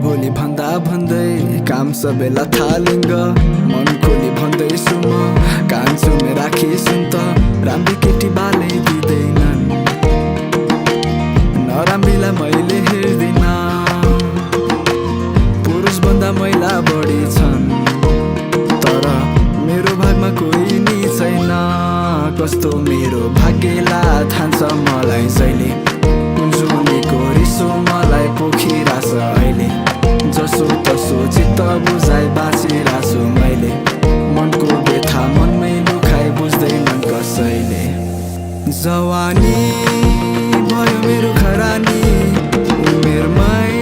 भोलि भन्दा भन्दै काम सबैलाई थालिङ्ग मन खोली भन्दैछु म कान्छुमे राखिसुन् त राम्री केटी बालै दिँदैनन् नराम्रीलाई मैले हेर्दिन पुरुष भन्दा महिला बढी छन् तर मेरो भागमा कोही नि छैन कस्तो मेरो भाग्यलाई थान्छ मलाई जहिले कुन्जुनीको रिसो मलाई पोखिरहेछ अहिले जसो तसो चित्त बुझाइ बाँचिरहेछु मैले मनको व्यथा मनमै लुकाइ बुझ्दैनन् कसैले जवानी भयो मेरो खरानी उमेरमै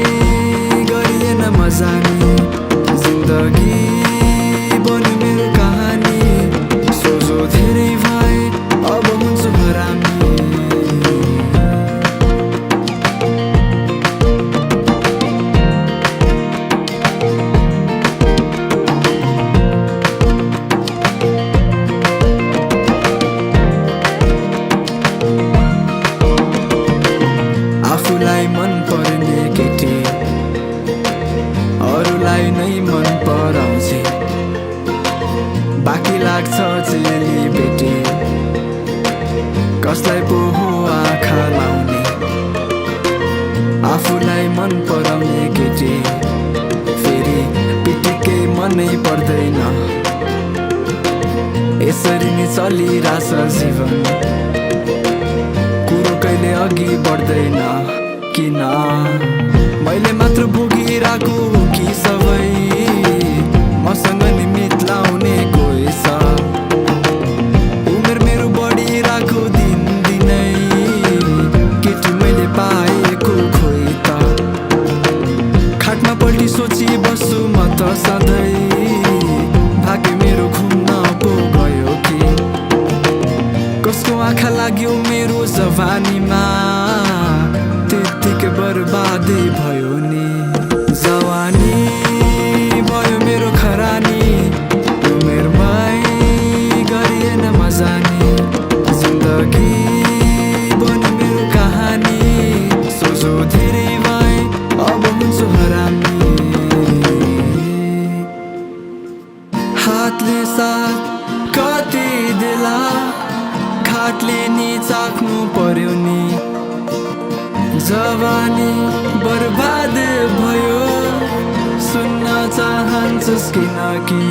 गरिएन मजा नि जिन्दगी बन्यो मेरो कहानी सोझो धेरै भए अब हुन्छु हरामी आफूलाई मन पर्ने केटी अरूलाई नै मन पराउँछे बाँकी लाग्छ चेली बेटी कसलाई पो हो आँखा लाउने आफूलाई मन पराउने केटी फेरि पिटिकै मनै पर्दैन यसरी नै चलिरहेछ जीवन कुरो कहिले अघि बढ्दैन किन मैले मात्र भोगिरहेको कि सबै मसँग निमित लाउने कोही छ उमेर मेरो बढिरहेको दिनदिनै केटी मैले पाएको खोइ त खाटमा पल्टी सोची बस्छु म त सधैँ भाग्य मेरो घुम्न पो गयो कि कसको आँखा लाग्यो मेरो जवानीमा त्यतिकै बर्बादै भयो नि जवानी भयो मेरो खरानी उमेरमै गरिएन मजा नि जिन्दगी बन्यो मेरो कहानी सोझो धेरै भए अब हुन्छु हरामी हातले साथ कति देला खाटले नि चाख्नु पर्यो नि जवानी बर्बाद भयो सुन्न चाहन्छस् किन कि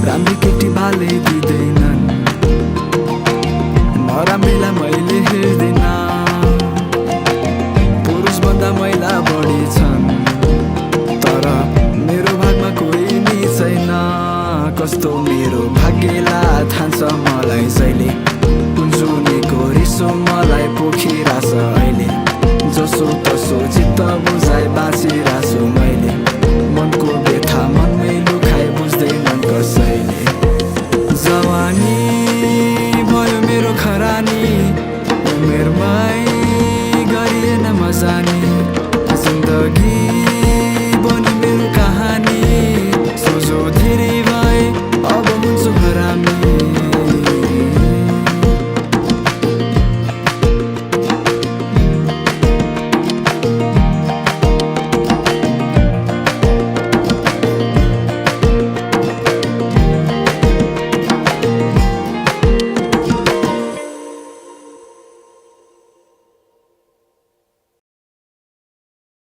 राम्री केटी बालै दिँदैनन् नराम्रीलाई मैले हेर्दिन पुरुष भन्दा महिला बढी छन् तर मेरो भागमा कोही नि छैन कस्तो मेरो भाग्यलाई थान्छ मलाई जहिले कुन्जुनीको रिसो मलाई पोखिरहेछ अहिले जसो तसो चित्त बुझाइ बाँचिरहेछु मैले मनको व्यथा मनमै लुकाइ बुझ्दैनन् कसैले जवानी भयो मेरो खरानी उमेरमै गरिएन मजा नि जिन्दगी